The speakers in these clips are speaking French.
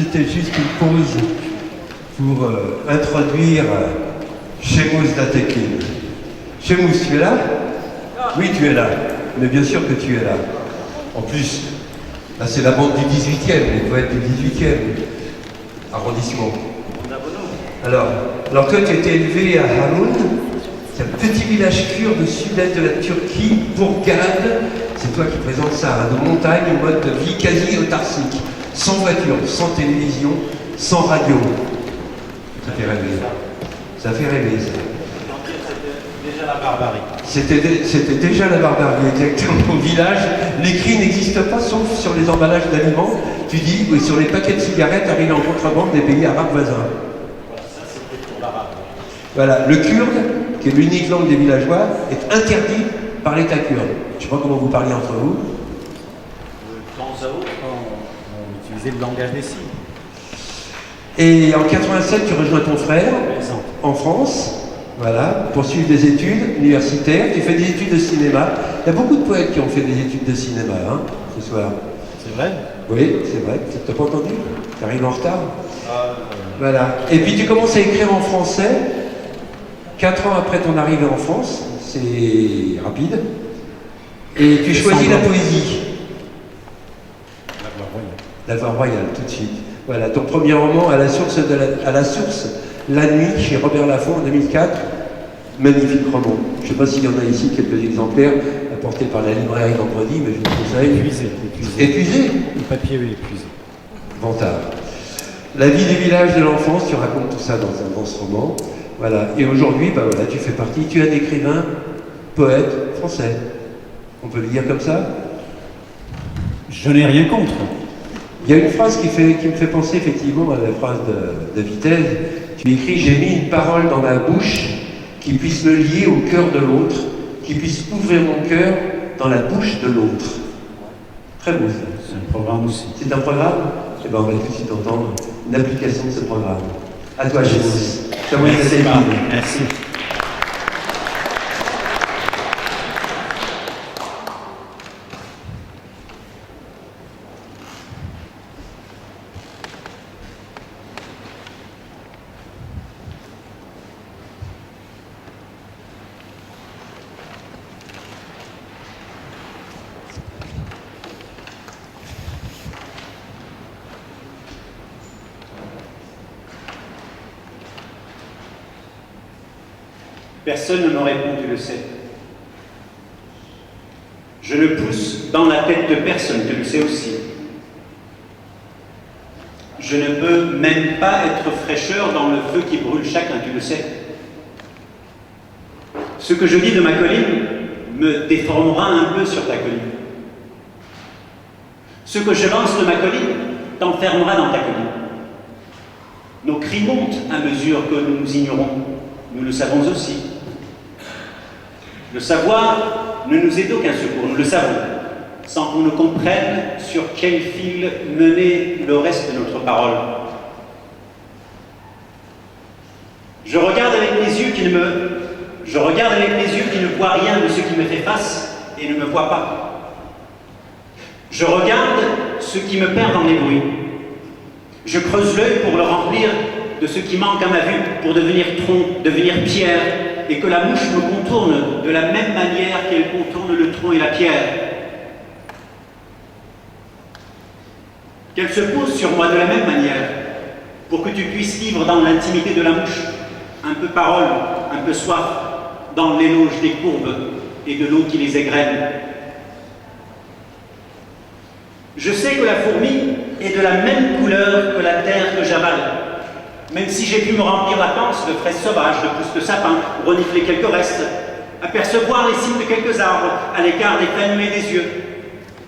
C'était juste une pause pour introduire Seamus Datekin. Seamus, tu es là? Oui, tu es là. Mais bien sûr que tu es là. En plus, là c'est la bande du 18e, les poètes du 18e arrondissement. Alors toi tu étais élevé à Harun, c'est un petit village kurde du sud-est de la Turquie, Bourgade. C'est toi qui présentes ça, de montagne, en mode de vie quasi autarcique. Sans voiture, sans télévision, sans radio. Ça fait rêver. Ça fait rêver, ça. C'était déjà la barbarie. C'était déjà la barbarie, exactement. Au village, les cris n'existent pas, sauf sur les emballages d'aliments. Tu dis, oui, sur les paquets de cigarettes arrivés en contrebande des pays arabes voisins. Voilà, ça c'était pour l'arabe. Voilà, le kurde, qui est l'unique langue des villageois, est interdit par l'État kurde. Je ne sais pas comment vous parliez entre vous. De temps à autre, on utilisait le langage des signes. Et en 87, tu rejoins ton frère Exemple. en France, voilà, pour suivre des études universitaires. Tu fais des études de cinéma. Il y a beaucoup de poètes qui ont fait des études de cinéma, hein, ce soir. C'est vrai? Oui, c'est vrai. Tu n'as pas entendu? Tu arrives en retard. Voilà. Et puis tu commences à écrire en français, 4 ans après ton arrivée en France, c'est rapide. Et tu choisis la poésie. La voix royale. La voix royale, tout de suite. Voilà, ton premier roman, à la source, La nuit, chez Robert Laffont en 2004. Magnifique roman. Je ne sais pas s'il y en a ici quelques exemplaires apportés par la librairie vendredi, mais je vous conseille. Épuisé. Le papier est épuisé. Vantard. La vie du village de l'enfance, tu racontes tout ça dans un immense roman. Voilà. Et aujourd'hui, bah voilà, tu fais partie, tu es un écrivain, poète français. On peut le dire comme ça? Je n'ai rien contre. Il y a une phrase qui me fait penser effectivement à la phrase de Vitesse. Tu écris « J'ai mis une parole dans ma bouche qui puisse me lier au cœur de l'autre, qui puisse ouvrir mon cœur dans la bouche de l'autre. » Très beau ça. C'est un programme aussi. C'est un programme? Eh bien on va tout de suite entendre une application de ce programme. À toi, Jésus. Merci. Personne ne me répond, tu le sais. Je ne pousse dans la tête de personne, tu le sais aussi. Je ne peux même pas être fraîcheur dans le feu qui brûle chacun, tu le sais. Ce que je dis de ma colline me déformera un peu sur ta colline. Ce que je lance de ma colline t'enfermera dans ta colline. Nos cris montent à mesure que nous nous ignorons. Nous le savons aussi. Le savoir ne nous est d'aucun secours, nous le savons, sans qu'on ne comprenne sur quel fil mener le reste de notre parole. Je regarde avec mes yeux qui ne voient rien de ce qui me fait face et ne me voient pas. Je regarde ce qui me perd dans les bruits. Je creuse l'œil pour le remplir de ce qui manque à ma vue, pour devenir tronc, devenir pierre, et que la mouche me contourne de la même manière qu'elle contourne le tronc et la pierre. Qu'elle se pose sur moi de la même manière, pour que tu puisses vivre dans l'intimité de la mouche, un peu parole, un peu soif, dans l'éloge des courbes et de l'eau qui les égrène. Je sais que la fourmi est de la même couleur que la terre que j'avale. Même si j'ai pu me remplir la panse de fraises sauvages, de pousses de sapin, renifler quelques restes, apercevoir les cimes de quelques arbres, à l'écart des cannes et des yeux.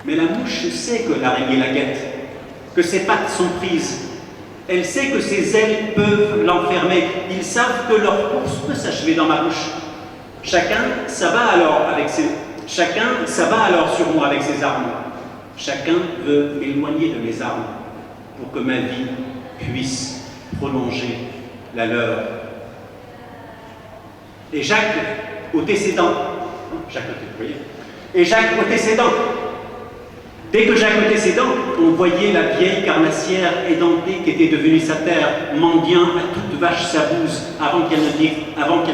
Mais la mouche sait que l'araignée la guette, que ses pattes sont prises. Elle sait que ses ailes peuvent l'enfermer. Ils savent que leur course peut s'achever dans ma bouche. Chacun s'abat alors sur moi avec ses armes. Chacun veut m'éloigner de mes armes pour que ma vie puisse prolonger la leur. Et Jacques ôtait ses dents. Et Jacques ôtait ses dents. Dès que j'accotais ses dents, on voyait la vieille carnassière édentée qui était devenue sa terre, mendiant à toute vache sa bouse avant qu'elle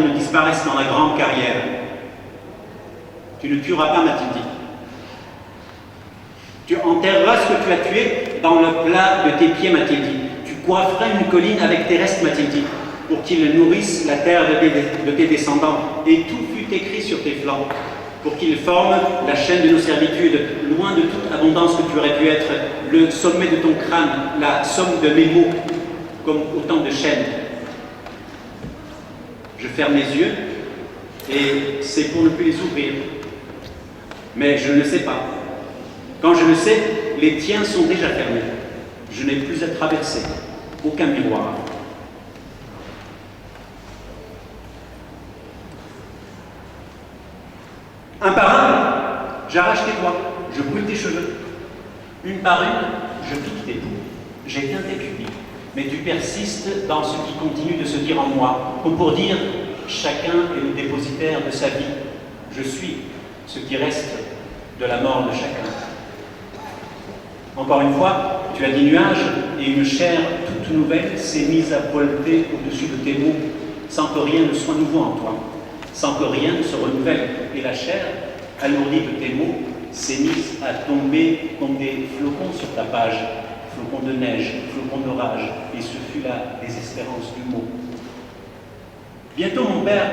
ne disparaisse dans la grande carrière. Tu ne tueras pas Mathilde. Tu enterreras ce que tu as tué dans le plat de tes pieds, Mathilde. Tu coifferas une colline avec tes restes, Mathilde, pour qu'ils nourrissent la terre de tes descendants. Et tout fut écrit sur tes flancs, pour qu'ils forment la chaîne de nos servitudes, loin de toute abondance que tu aurais pu être, le sommet de ton crâne, la somme de mes mots, comme autant de chaînes. Je ferme les yeux, et c'est pour ne plus les ouvrir. Mais je ne le sais pas. Quand je le sais, les tiens sont déjà fermés. Je n'ai plus à traverser, aucun miroir. Un par un, j'arrache tes doigts, je brûle tes cheveux. Une par une, je pique tes joues, j'éteins tes pupilles. Mais tu persistes dans ce qui continue de se dire en moi, comme pour dire, chacun est le dépositaire de sa vie. Je suis ce qui reste de la mort de chacun. Encore une fois, tu as des nuages et une chair toute nouvelle s'est mise à volter au-dessus de tes mots, sans que rien ne soit nouveau en toi, sans que rien ne se renouvelle. Et la chair, alourdie de tes mots, s'est mise à tomber comme des flocons sur ta page, flocons de neige, flocons d'orage, et ce fut la désespérance du mot. Bientôt mon père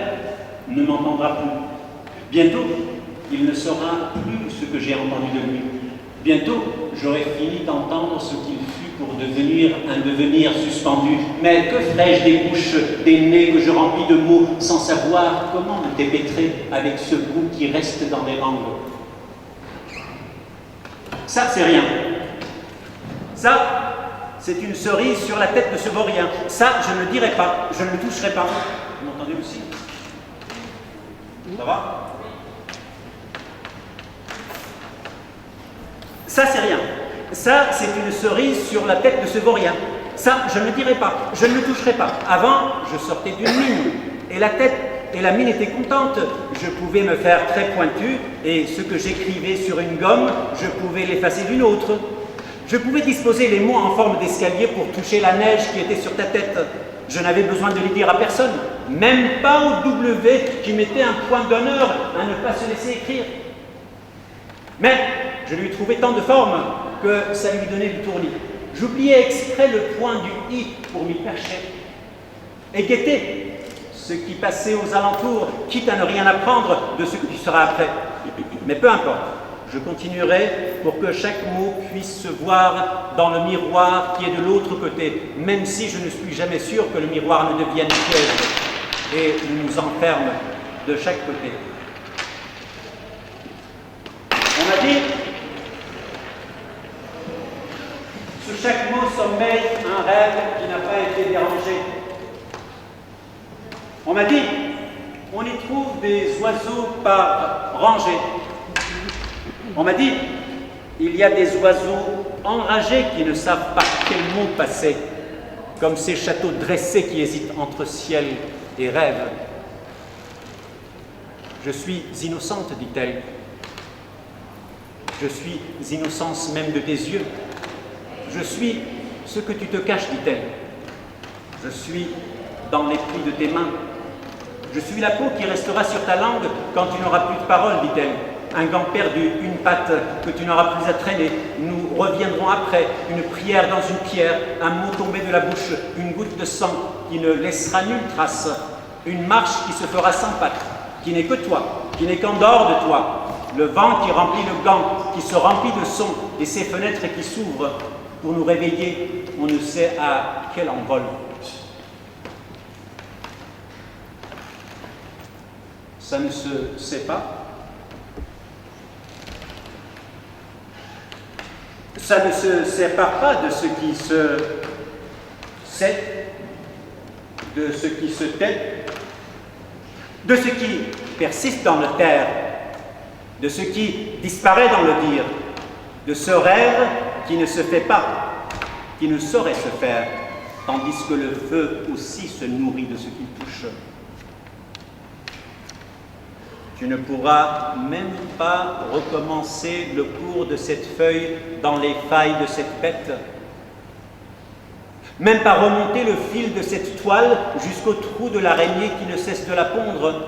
ne m'entendra plus. Bientôt, il ne saura plus ce que j'ai entendu de lui. Bientôt, j'aurai fini d'entendre ce qu'il fut pour devenir un devenir suspendu. Mais que ferais-je des bouches, des nez que je remplis de mots, sans savoir comment me dépêtrer avec ce goût qui reste dans les langues? Ça, c'est rien. Ça, c'est une cerise sur la tête de ce vaurien. Ça, je ne le dirai pas, je ne le toucherai pas. Vous m'entendez aussi? Ça va? Ça, c'est rien. Ça, c'est une cerise sur la tête de ce vaurien. Ça, je ne le dirai pas, je ne le toucherai pas. Avant, je sortais d'une mine, et la tête et la mine étaient contentes. Je pouvais me faire très pointu, et ce que j'écrivais sur une gomme, je pouvais l'effacer d'une autre. Je pouvais disposer les mots en forme d'escalier pour toucher la neige qui était sur ta tête. Je n'avais besoin de les dire à personne, même pas au W qui mettait un point d'honneur à ne pas se laisser écrire. Mais je lui trouvais tant de formes que ça lui donnait du tournis. J'oubliais exprès le point du i pour m'y percher et guetter ce qui passait aux alentours, quitte à ne rien apprendre de ce qui sera après. Mais peu importe, je continuerai pour que chaque mot puisse se voir dans le miroir qui est de l'autre côté, même si je ne suis jamais sûr que le miroir ne devienne piège et ne nous enferme de chaque côté. On a dit, sous chaque mot sommeille un rêve qui n'a pas été dérangé. On m'a dit, on y trouve des oiseaux par rangées. On m'a dit, il y a des oiseaux enragés qui ne savent par quel mot passer, comme ces châteaux dressés qui hésitent entre ciel et rêve. Je suis innocente, dit-elle. Je suis innocence même de tes yeux. Je suis ce que tu te caches, dit-elle. Je suis dans les plis de tes mains. Je suis la peau qui restera sur ta langue quand tu n'auras plus de parole, dit-elle. Un gant perdu, une patte que tu n'auras plus à traîner. Nous reviendrons après, une prière dans une pierre, un mot tombé de la bouche, une goutte de sang qui ne laissera nulle trace, une marche qui se fera sans pattes, qui n'est que toi, qui n'est qu'en dehors de toi. Le vent qui remplit le gant, qui se remplit de son, et ses fenêtres qui s'ouvrent pour nous réveiller, on ne sait à quel envol. Ça ne se sait pas. Ça ne se sépare pas de ce qui se sait, de ce qui se tait, de ce qui persiste dans le terre, de ce qui disparaît dans le dire, de ce rêve qui ne se fait pas, qui ne saurait se faire, tandis que le feu aussi se nourrit de ce qu'il touche. Tu ne pourras même pas recommencer le cours de cette feuille dans les failles de cette bête. Même pas remonter le fil de cette toile jusqu'au trou de l'araignée qui ne cesse de la pondre.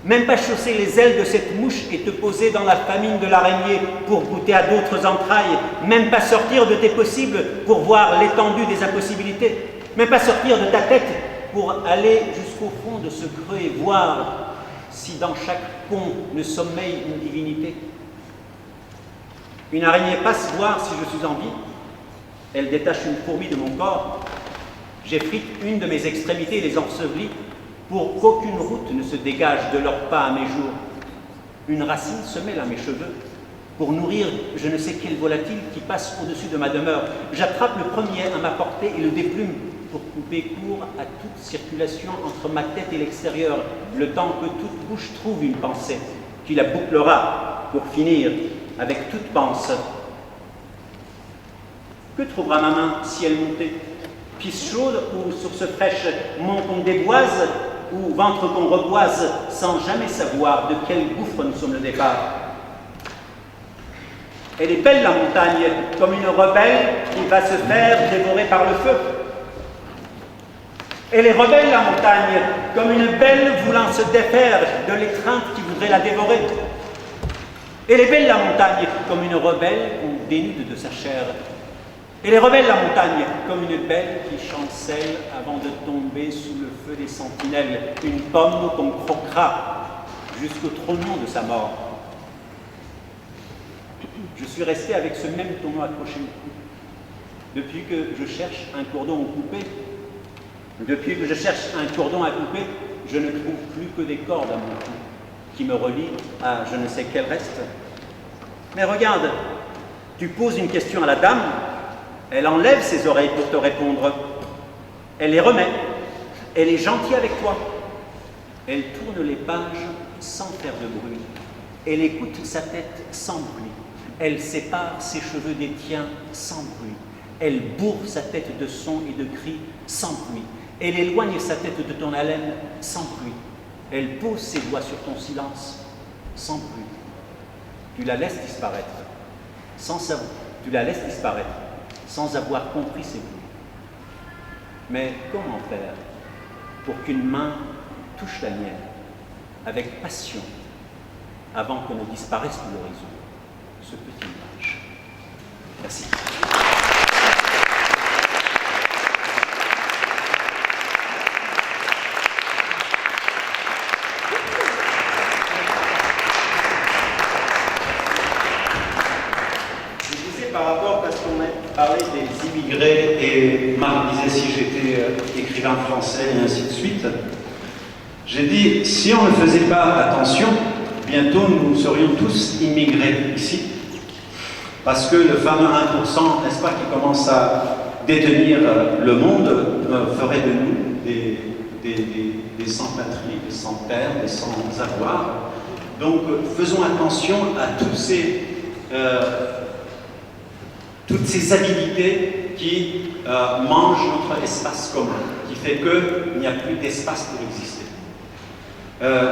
Même pas chausser les ailes de cette mouche et te poser dans la famine de l'araignée pour goûter à d'autres entrailles. Même pas sortir de tes possibles pour voir l'étendue des impossibilités. Même pas sortir de ta tête pour aller jusqu'au fond de ce creux et voir si dans chaque pont ne sommeille une divinité. Une araignée passe voir si je suis en vie. Elle détache une fourmi de mon corps. J'effrite une de mes extrémités et les ensevelis pour qu'aucune route ne se dégage de leurs pas à mes jours. Une racine se mêle à mes cheveux pour nourrir je ne sais quel volatile qui passe au-dessus de ma demeure. J'attrape le premier à ma portée et le déplume pour couper court à toute circulation entre ma tête et l'extérieur, le temps que toute bouche trouve une pensée, qui la bouclera pour finir avec toute pensée. Que trouvera ma main si elle montait? Pisse chaude ou source fraîche, mont qu'on déboise ou ventre qu'on reboise, sans jamais savoir de quel gouffre nous sommes le départ. Elle est belle la montagne, comme une rebelle qui va se faire dévorer par le feu. Elle est rebelle la montagne, comme une belle voulant se défaire de l'étreinte qui voudrait la dévorer. Elle est belle la montagne, comme une rebelle qu'on dénude de sa chair. Elle est rebelle la montagne, comme une belle qui chancelle avant de tomber sous le feu des sentinelles, une pomme qu'on croquera jusqu'au trognon de sa mort. Je suis resté avec ce même tonneau accroché au cou. Depuis que je cherche un cordon à couper, je ne trouve plus que des cordes à mon cou qui me relient à je ne sais quel reste. Mais regarde, tu poses une question à la dame, elle enlève ses oreilles pour te répondre. Elle les remet. Elle est gentille avec toi. Elle tourne les pages sans faire de bruit. Elle écoute sa tête sans bruit. Elle sépare ses cheveux des tiens sans bruit. Elle bourre sa tête de sons et de cris sans bruit. Elle éloigne sa tête de ton haleine sans bruit. Elle pose ses doigts sur ton silence sans bruit. Tu la laisses disparaître sans avoir compris ses bruits. Mais comment faire pour qu'une main touche la mienne avec passion avant que ne disparaisse de l'horizon ce petit nuage? Merci. Par rapport, parce qu'on a parlé des immigrés et Marc disait si j'étais écrivain français et ainsi de suite, j'ai dit si on ne faisait pas attention, bientôt nous serions tous immigrés ici, parce que le fameux 1%, n'est-ce pas, qui commence à détenir le monde, ferait de nous des sans-patrie, des sans-père, des sans-avoir. Donc faisons attention à toutes ces habilités qui mangent notre espace commun, qui fait qu'il n'y a plus d'espace pour exister.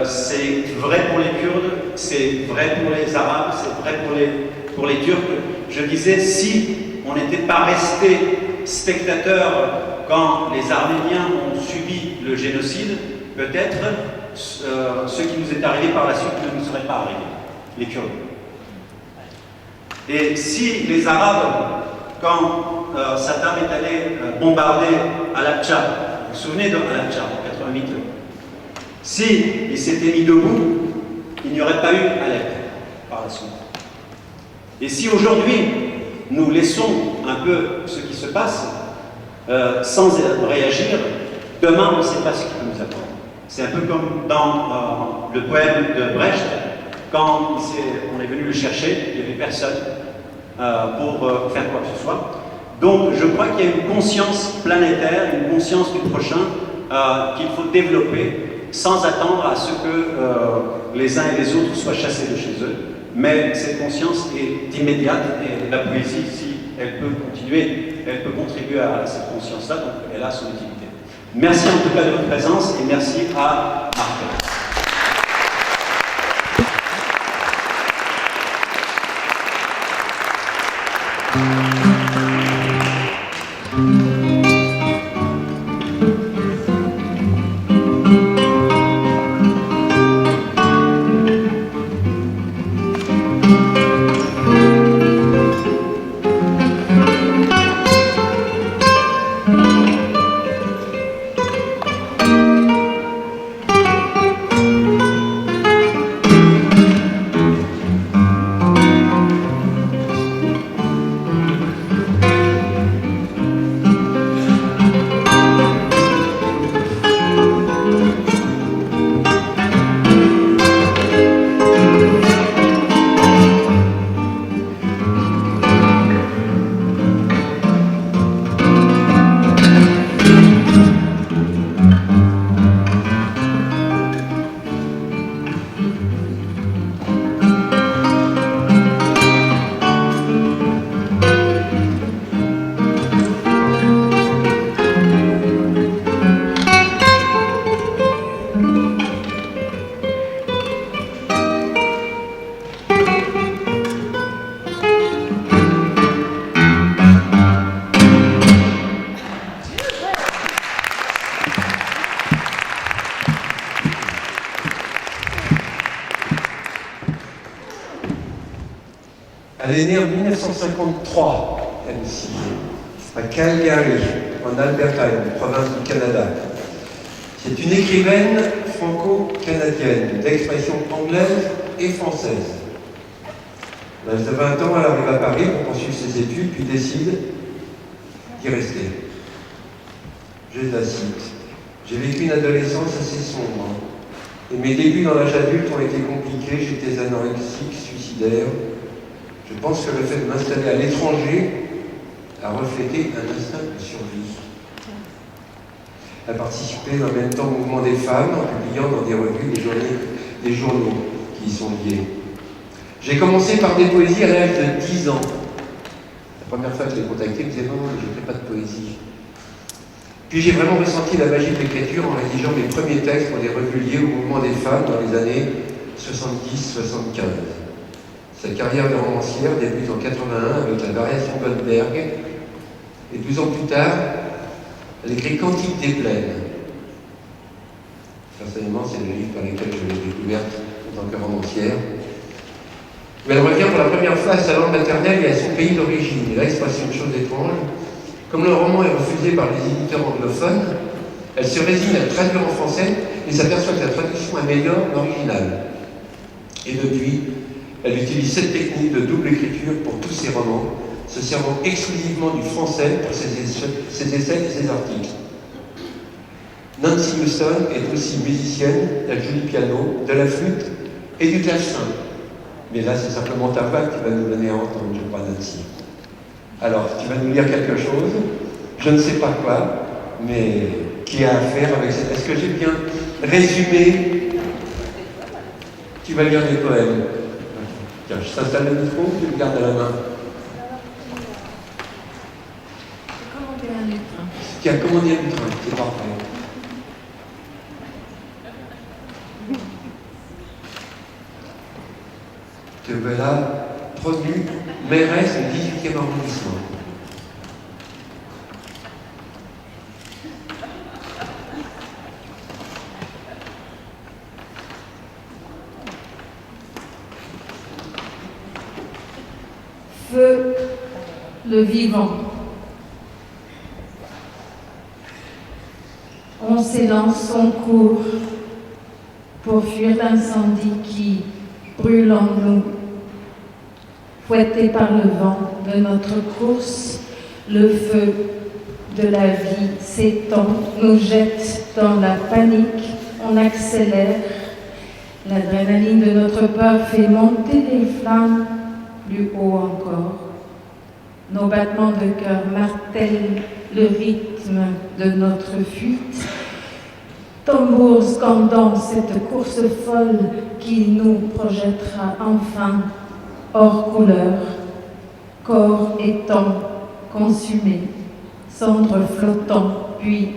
C'est vrai pour les Kurdes, c'est vrai pour les Arabes, c'est vrai pour les Turcs. Je disais, si on n'était pas resté spectateurs quand les Arméniens ont subi le génocide, peut-être ce qui nous est arrivé par la suite ne nous serait pas arrivé, les Kurdes. Et si les Arabes, quand Saddam est allé bombarder Al-Aqsa, vous vous souvenez de Al-Aqsa en 88, si il s'était mis debout, il n'y aurait pas eu Alep par la suite. Et si aujourd'hui nous laissons un peu ce qui se passe sans réagir, demain on ne sait pas ce qui peut nous attendre. C'est un peu comme dans le poème de Brecht. Quand on est venu le chercher, il n'y avait personne pour faire quoi que ce soit. Donc je crois qu'il y a une conscience planétaire, une conscience du prochain qu'il faut développer sans attendre à ce que les uns et les autres soient chassés de chez eux. Mais cette conscience est immédiate et la poésie, si elle peut continuer, elle peut contribuer à cette conscience-là, donc elle a son utilité. Merci en tout cas de votre présence et merci à Marc. Elle est née en 1953, Annecy, à Calgary, en Alberta, une province du Canada. C'est une écrivaine franco-canadienne, d'expression anglaise et française. À l'âge de 20 ans, elle arrive à Paris pour poursuivre ses études, puis décide d'y rester. Je la cite. « J'ai vécu une adolescence assez sombre, et mes débuts dans l'âge adulte ont été compliqués, j'étais anorexique, suicidaire. Je pense que le fait de m'installer à l'étranger a reflété un instinct de survie. » Elle a participé en même temps au mouvement des femmes en publiant dans des revues des journaux qui y sont liés. J'ai commencé par des poésies à l'âge de 10 ans. La première fois que je l'ai contacté, elle me disait non, je n'écris pas de poésie. Puis j'ai vraiment ressenti la magie de l'écriture en rédigeant mes premiers textes pour des revues liées au mouvement des femmes dans les années 70-75. Sa carrière de romancière débute en 81 avec la variation Goldberg, et 12 ans plus tard, elle écrit Cantique des plaines. Personnellement, c'est le livre par lequel je l'ai découverte en tant que romancière. Mais elle revient pour la première fois à sa langue maternelle et à son pays d'origine. Et là, il se passe une chose étrange. Comme le roman est refusé par les éditeurs anglophones, elle se résigne à le traduire en français et s'aperçoit que la traduction améliore l'original. Et depuis, elle utilise cette technique de double écriture pour tous ses romans, se servant exclusivement du français pour ses essais et ses articles. Nancy Houston est aussi musicienne, elle joue du piano, de la flûte et du clavecin. Mais là, c'est simplement ta voix qui va nous donner à entendre, je crois, Nancy. Alors, tu vas nous lire quelque chose, je ne sais pas quoi, mais qui a à faire avec cette... Est-ce que j'ai bien résumé? Tu vas lire des poèmes. Tiens, je t'installe le micro, tu le gardes à la main. Qui a commandé un train, c'est parfait. Te voilà promue mairesse du 18e arrondissement. Feu le vivant. On s'élance son cours pour fuir l'incendie qui brûle en nous. Fouetté par le vent de notre course, le feu de la vie s'étend, nous jette dans la panique, on accélère. L'adrénaline de notre peur fait monter les flammes plus haut encore. Nos battements de cœur martèlent le rythme de notre fuite. Tambour scandant cette course folle qui nous projettera enfin hors couleur, corps étant consumé, cendres flottant, puis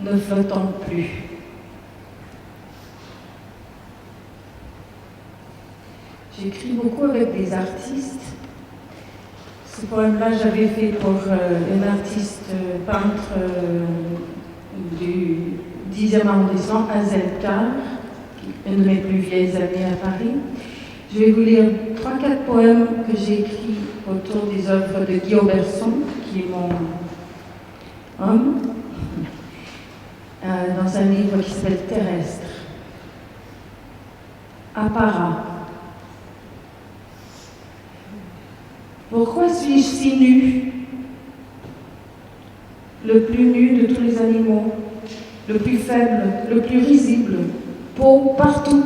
ne flottant plus. J'écris beaucoup avec des artistes. Ce poème-là, j'avais fait pour un artiste peintre du 10e arrondissement, Azelka, une de mes plus vieilles amies à Paris. Je vais vous lire 3-4 poèmes que j'ai écrits autour des œuvres de Guy Auberson, qui est mon homme, dans un livre qui s'appelle Terrestre. Apparat. Pourquoi suis-je si nu? Le plus nu de tous les animaux, le plus faible, le plus risible, peau partout,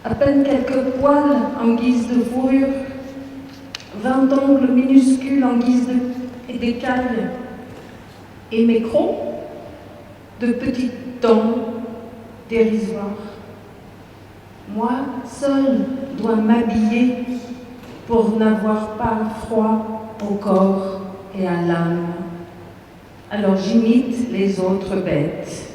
à peine quelques poils en guise de fourrure, 20 ongles minuscules en guise d'écailles, et mes crocs de petites dents dérisoires. Moi seul dois m'habiller pour n'avoir pas froid au corps et à l'âme. Alors j'imite les autres bêtes,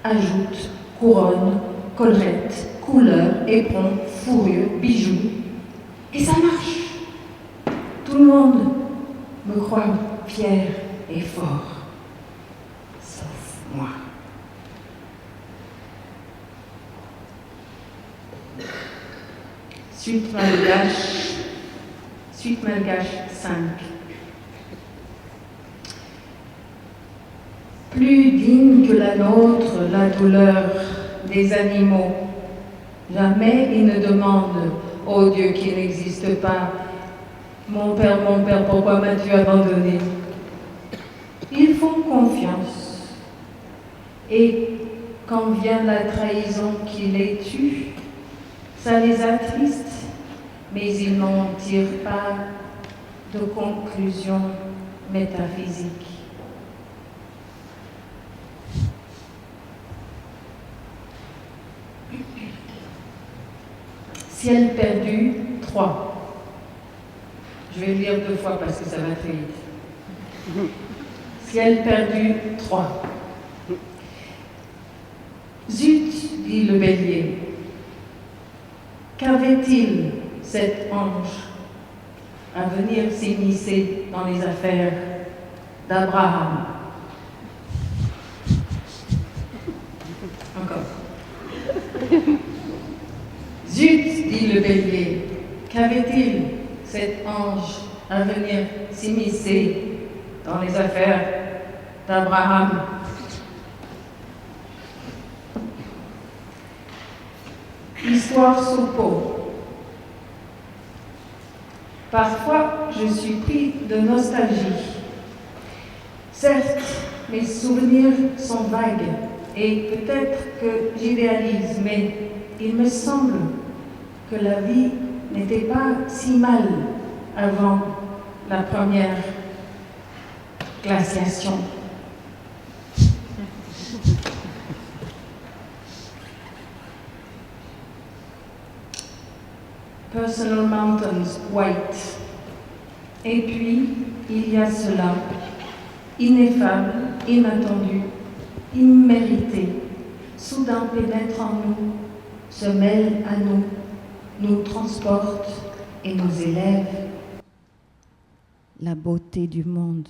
ajoute couronne, collerette, couleur, éperon, fourrure, bijoux, et ça marche. Tout le monde me croit fier et fort, sauf moi. Suite malgache 5. Plus digne que la nôtre, la douleur des animaux. Jamais ils ne demandent, ô Dieu qui n'existe pas, mon père, pourquoi m'as-tu abandonné? Ils font confiance. Et quand vient la trahison qui les tue, ça les attriste, mais ils n'en tirent pas de conclusion métaphysique. Ciel perdu 3. Je vais le lire 2 fois parce que ça va très vite. Ciel perdu 3. Zut, dit le bélier. Qu'avait-il, cet ange, à venir s'immiscer dans les affaires d'Abraham? Encore. Zut, dit le bélier, qu'avait-il, cet ange, à venir s'immiscer dans les affaires d'Abraham? Histoire sous peau. Parfois, je suis pris de nostalgie. Certes, mes souvenirs sont vagues et peut-être que j'idéalise, mais il me semble que la vie n'était pas si mal avant la première glaciation. Personal Mountains, White. Et puis, il y a cela, ineffable, inattendu, immérité, soudain pénètre en nous, se mêle à nous, nous transporte et nous élève. La beauté du monde.